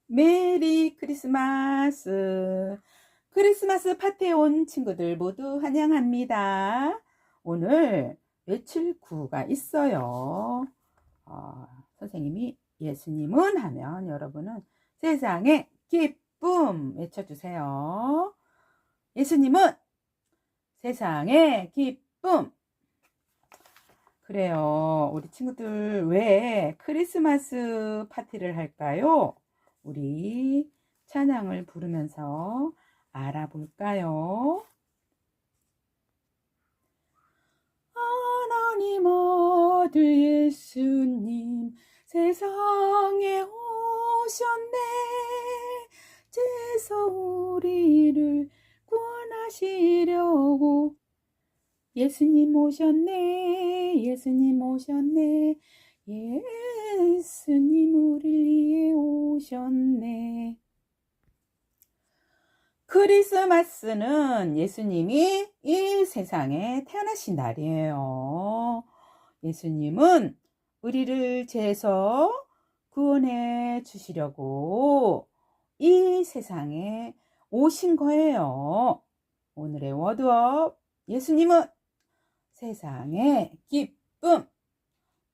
메리 크리스마스. 크리스마스 파티에 온 친구들 모두 환영합니다. 오늘 외칠 구가 있어요. 선생님이 예수님은 하면 여러분은 세상에 기쁨 외쳐주세요. 예수님은 세상에 기쁨. 그래요. 우리 친구들 왜 크리스마스 파티를 할까요? 우리 찬양을 부르면서 알아볼까요? 하나님 아들 예수님 세상에 오셨네. 죄서 우리를 구원하시려고 예수님 오셨네. 예수님 오셨네. 예수님 우리를 위해 오셨네. 크리스마스는 예수님이 이 세상에 태어나신 날이에요. 예수님은 우리를 죄에서 구원해 주시려고 이 세상에 오신 거예요. 오늘의 워드업, 예수님은 세상의 기쁨.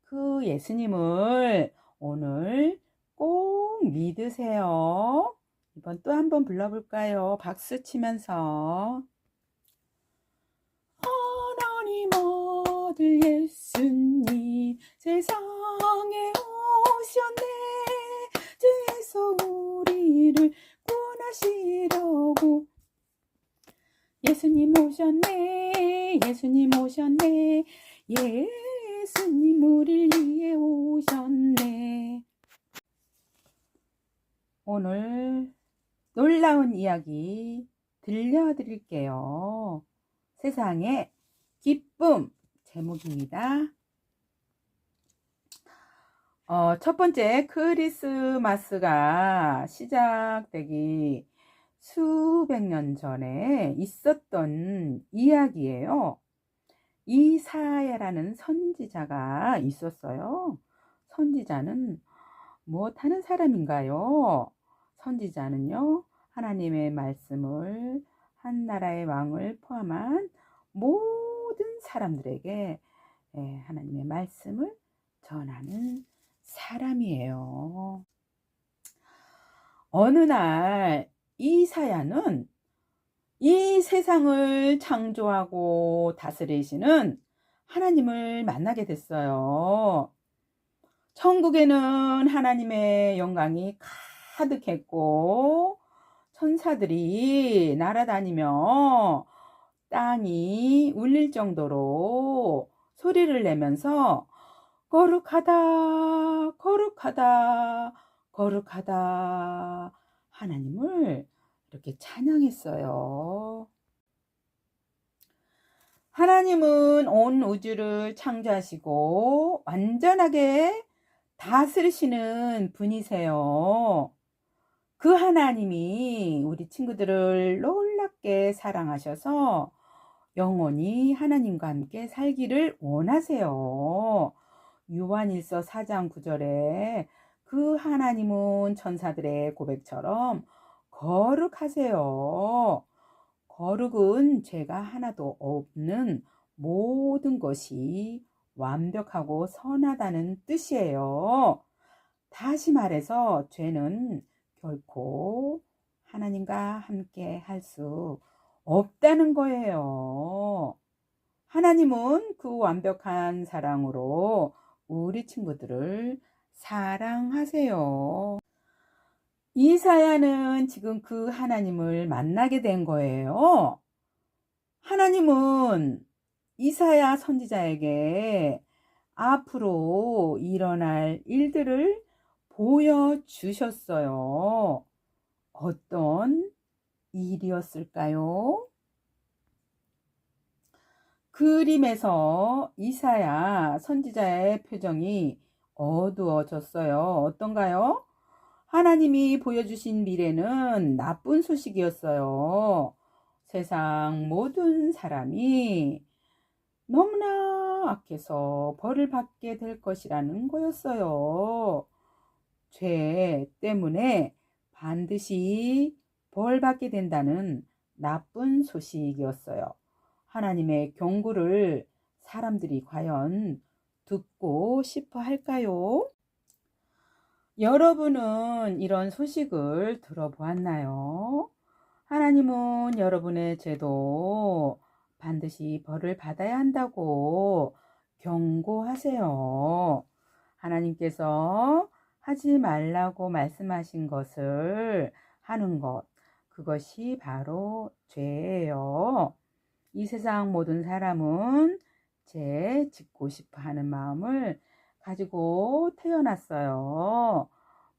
그 예수님을 오늘 꼭 믿으세요. 이번 또 한번 불러볼까요? 박수 치면서. 하나님 아들 예수님 세상에 오셨네. 죄에서 우리를 구원하시려고 예수님 오셨네. 예수님 오셨네. 예수님 우리를 위해 오셨네. 오늘 놀라운 이야기 들려드릴게요. 세상의 기쁨 제목입니다. 첫 번째, 크리스마스가 시작되기 수백 년 전에 있었던 이야기예요. 이사야라는 선지자가 있었어요. 선지자는 무엇하는 사람인가요? 선지자는요, 하나님의 말씀을 한 나라의 왕을 포함한 모든 사람들에게 하나님의 말씀을 전하는 사람이에요. 어느 날 이사야는 이 세상을 창조하고 다스리시는 하나님을 만나게 됐어요. 천국에는 하나님의 영광이 가득했고 천사들이 날아다니며 땅이 울릴 정도로 소리를 내면서 거룩하다, 거룩하다, 거룩하다 하나님을 이렇게 찬양했어요. 하나님은 온 우주를 창조하시고 완전하게 다스리시는 분이세요. 그 하나님이 우리 친구들을 놀랍게 사랑하셔서 영원히 하나님과 함께 살기를 원하세요. 요한일서 4장 9절에 그 하나님은 천사들의 고백처럼 거룩하세요. 거룩은 죄가 하나도 없는 모든 것이 완벽하고 선하다는 뜻이에요. 다시 말해서 죄는 결코 하나님과 함께 할 수 없다는 거예요. 하나님은 그 완벽한 사랑으로 우리 친구들을 사랑하세요. 이사야는 지금 그 하나님을 만나게 된 거예요. 하나님은 이사야 선지자에게 앞으로 일어날 일들을 보여주셨어요. 어떤 일이었을까요? 그림에서 이사야 선지자의 표정이 어두워졌어요. 어떤가요? 하나님이 보여주신 미래는 나쁜 소식이었어요. 세상 모든 사람이 너무나 악해서 벌을 받게 될 것이라는 거였어요. 죄 때문에 반드시 벌 받게 된다는 나쁜 소식이었어요. 하나님의 경고를 사람들이 과연 듣고 싶어 할까요? 여러분은 이런 소식을 들어보았나요? 하나님은 여러분의 죄도 반드시 벌을 받아야 한다고 경고하세요. 하나님께서 하지 말라고 말씀하신 것을 하는 것, 그것이 바로 죄예요. 이 세상 모든 사람은 죄 짓고 싶어 하는 마음을 가지고 태어났어요.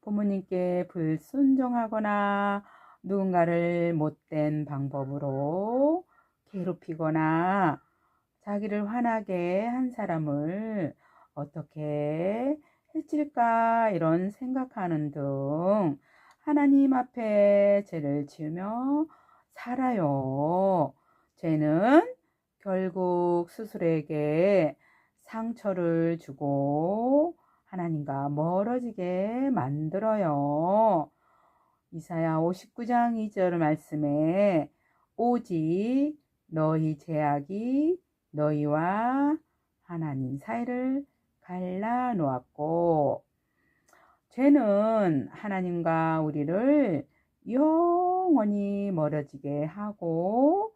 부모님께 불순종하거나 누군가를 못된 방법으로 괴롭히거나 자기를 화나게 한 사람을 어떻게 해칠까 이런 생각하는 등 하나님 앞에 죄를 지으며 살아요. 죄는 결국 스스로에게 상처를 주고 하나님과 멀어지게 만들어요. 이사야 59장 2절 말씀에 오직 너희 죄악이 너희와 하나님 사이를 갈라 놓았고, 죄는 하나님과 우리를 영원히 멀어지게 하고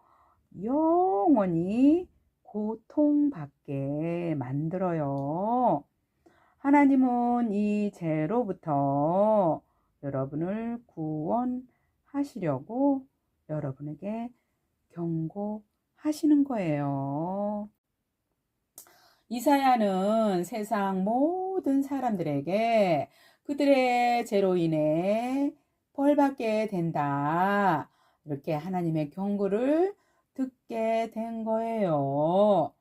영원히 고통받게 만들어요. 하나님은 이 죄로부터 여러분을 구원하시려고 여러분에게 경고하시는 거예요. 이사야는 세상 모든 사람들에게 그들의 죄로 인해 벌받게 된다, 이렇게 하나님의 경고를 듣게 된 거예요.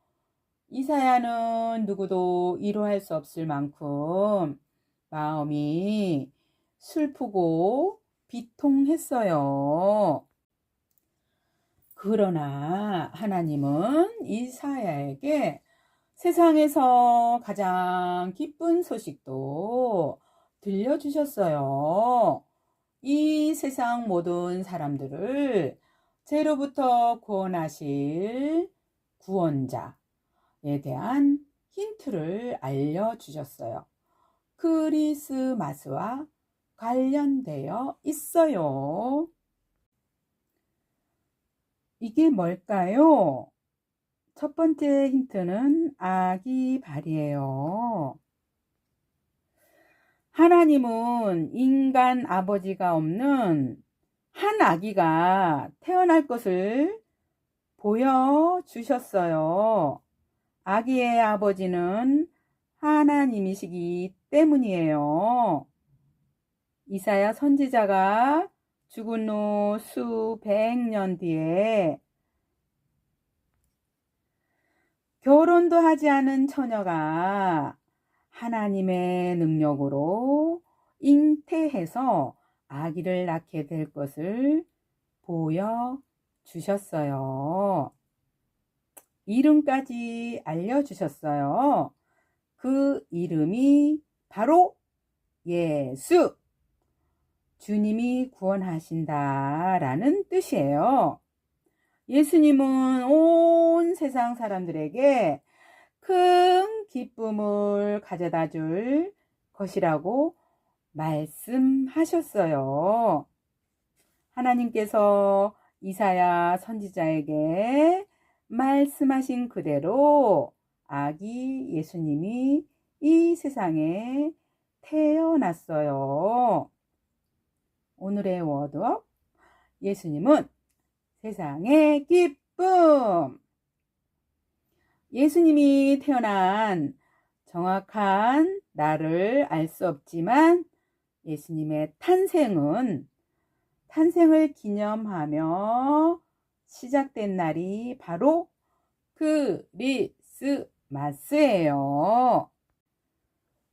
이사야는 누구도 위로할 수 없을 만큼 마음이 슬프고 비통했어요. 그러나 하나님은 이사야에게 세상에서 가장 기쁜 소식도 들려주셨어요. 이 세상 모든 사람들을 죄로부터 구원하실 구원자에 대한 힌트를 알려주셨어요. 크리스마스와 관련되어 있어요. 이게 뭘까요? 첫 번째 힌트는 아기 발이에요. 하나님은 인간 아버지가 없는 한 아기가 태어날 것을 보여주셨어요. 아기의 아버지는 하나님이시기 때문이에요. 이사야 선지자가 죽은 후 수백 년 뒤에 결혼도 하지 않은 처녀가 하나님의 능력으로 잉태해서 아기를 낳게 될 것을 보여주셨어요. 이름까지 알려주셨어요. 그 이름이 바로 예수, 주님이 구원하신다라는 뜻이에요. 예수님은 온 세상 사람들에게 큰 기쁨을 가져다 줄 것이라고 말씀하셨어요. 하나님께서 이사야 선지자에게 말씀하신 그대로 아기 예수님이 이 세상에 태어났어요. 오늘의 워드업, 예수님은 세상의 기쁨. 예수님이 태어난 정확한 날을 알 수 없지만 예수님의 탄생을 기념하며 시작된 날이 바로 크리스마스예요.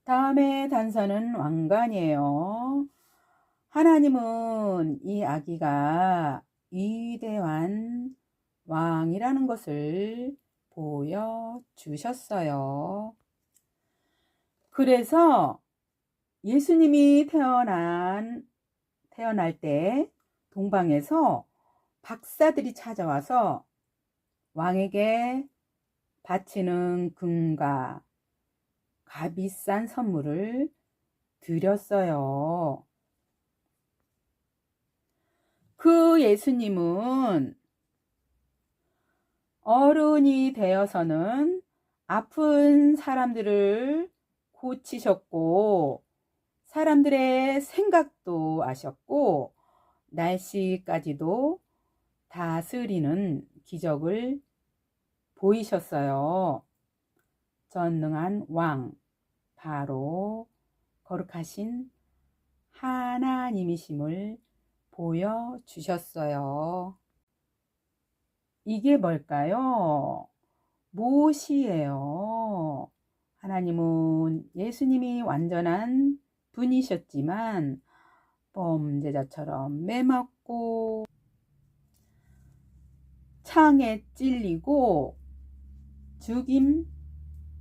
다음의 단서는 왕관이에요. 하나님은 이 아기가 위대한 왕이라는 것을 보여주셨어요. 그래서 예수님이 태어날 태어날 때 동방에서 박사들이 찾아와서 왕에게 바치는 금과 값비싼 선물을 드렸어요. 그 예수님은 어른이 되어서는 아픈 사람들을 고치셨고, 사람들의 생각도 아셨고, 날씨까지도 다스리는 기적을 보이셨어요. 전능한 왕, 바로 거룩하신 하나님이심을 보여주셨어요. 이게 뭘까요? 무엇이에요? 하나님은 예수님이 완전한 분이셨지만 범죄자처럼 매맞고 창에 찔리고 죽임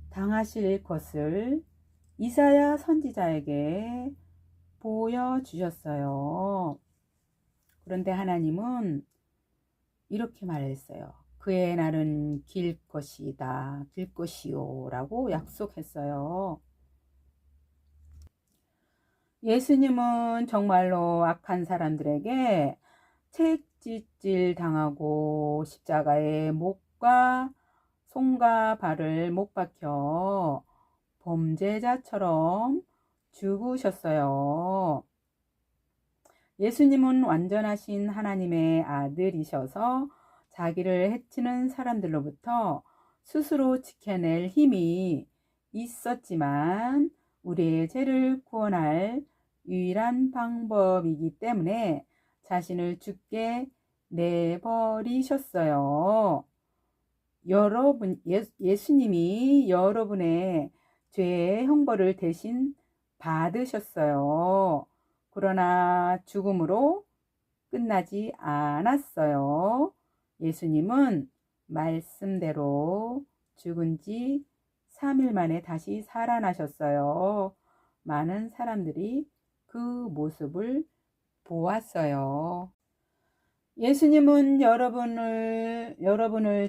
당하실 것을 이사야 선지자에게 보여주셨어요. 그런데 하나님은 이렇게 말했어요. 그의 날은 길 것이다, 길 것이요 라고 약속했어요. 예수님은 정말로 악한 사람들에게 채찍질 당하고 십자가에 목과 손과 발을 못 박혀 범죄자처럼 죽으셨어요. 예수님은 완전하신 하나님의 아들이셔서 자기를 해치는 사람들로부터 스스로 지켜낼 힘이 있었지만 우리의 죄를 구원할 유일한 방법이기 때문에 자신을 죽게 내버리셨어요. 예수님이 여러분의 죄의 형벌을 대신 받으셨어요. 그러나 죽음으로 끝나지 않았어요. 예수님은 말씀대로 죽은 지 3일 만에 다시 살아나셨어요. 많은 사람들이 그 모습을 보았어요. 예수님은 여러분을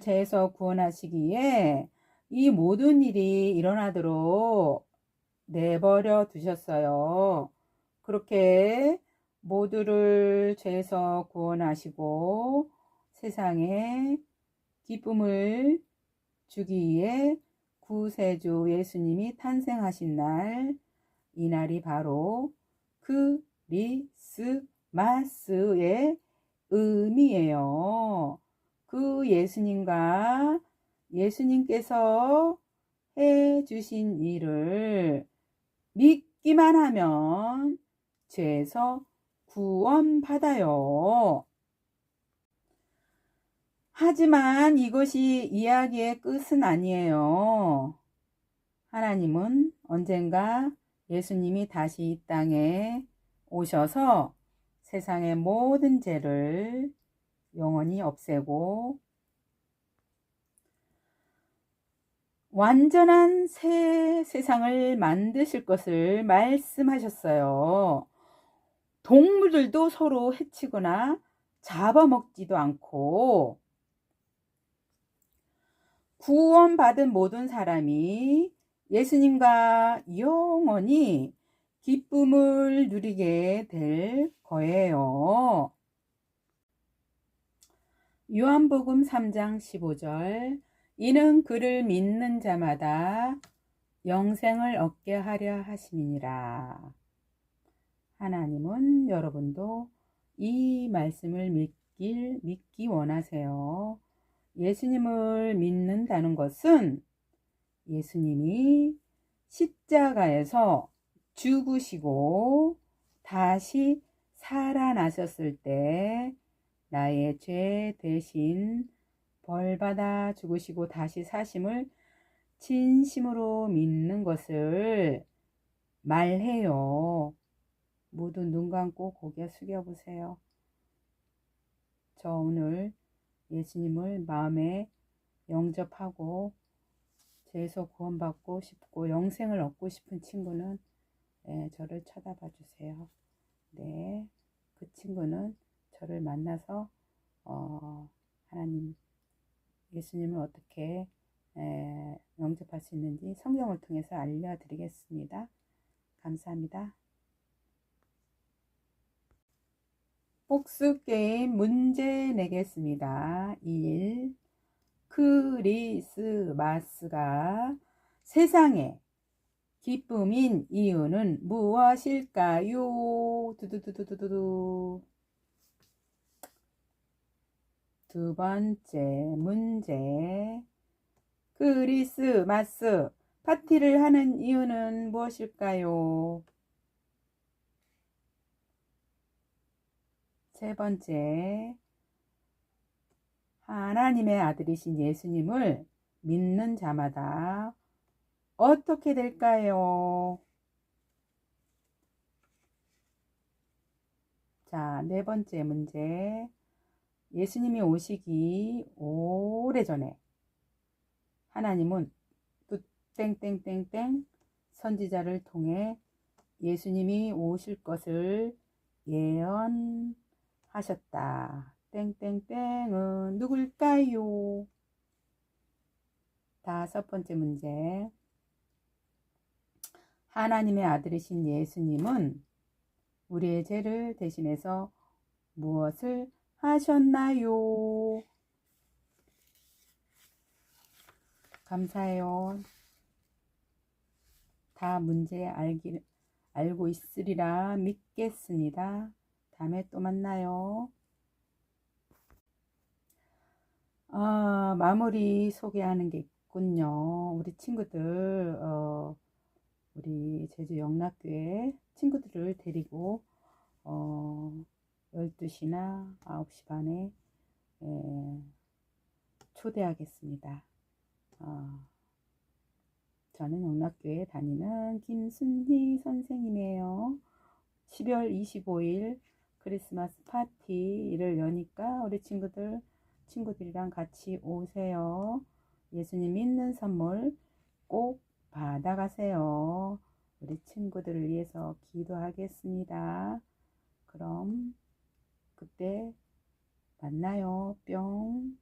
죄에서 구원하시기에 이 모든 일이 일어나도록 내버려 두셨어요. 그렇게 모두를 죄에서 구원하시고 세상에 기쁨을 주기 위해 구세주 예수님이 탄생하신 날, 이날이 바로 크리스마스의 의미예요. 그 예수님께서 해주신 일을 믿기만 하면 죄에서 구원받아요. 하지만 이것이 이야기의 끝은 아니에요. 하나님은 언젠가 예수님이 다시 이 땅에 오셔서 세상의 모든 죄를 영원히 없애고 완전한 새 세상을 만드실 것을 말씀하셨어요. 동물들도 서로 해치거나 잡아먹지도 않고 구원받은 모든 사람이 예수님과 영원히 기쁨을 누리게 될 거예요. 요한복음 3장 15절 이는 그를 믿는 자마다 영생을 얻게 하려 하심이니라. 하나님은 여러분도 이 말씀을 믿기 원하세요. 예수님을 믿는다는 것은 예수님이 십자가에서 죽으시고 다시 살아나셨을 때 나의 죄 대신 벌받아 죽으시고 다시 사심을 진심으로 믿는 것을 말해요. 모두 눈 감고 고개 숙여보세요. 저 오늘 예수님을 마음에 영접하고 죄에서 구원받고 싶고 영생을 얻고 싶은 친구는 저를 쳐다봐 주세요. 네, 그 친구는 저를 만나서 하나님 예수님을 어떻게 영접할 수 있는지 성경을 통해서 알려드리겠습니다. 감사합니다. 복수 게임 문제 내겠습니다. 1. 크리스마스가 세상의 기쁨인 이유는 무엇일까요? 두두두두두두. 두 번째 문제. 크리스마스 파티를 하는 이유는 무엇일까요? 세 번째. 하나님의 아들이신 예수님을 믿는 자마다 어떻게 될까요? 자, 네 번째 문제. 예수님이 오시기 오래전에 하나님은 또 땡땡땡땡 선지자를 통해 예수님이 오실 것을 예언하셨다. 땡땡땡은 누굴까요? 다섯 번째 문제. 하나님의 아들이신 예수님은 우리의 죄를 대신해서 무엇을 하셨나요? 감사해요. 다 문제 알고 있으리라 믿겠습니다. 다음에 또 만나요. 마무리 소개하는 게 있군요. 우리 친구들, 우리 제주 영락교회 친구들을 데리고 12시나 9시 반에 초대하겠습니다. 저는 영락교회 다니는 김순희 선생님이에요. 12월 25일 크리스마스 파티를 여니까 우리 친구들이랑 같이 오세요. 예수님 믿는 선물 꼭 받아가세요. 우리 친구들을 위해서 기도하겠습니다. 그럼 그때 만나요. 뿅.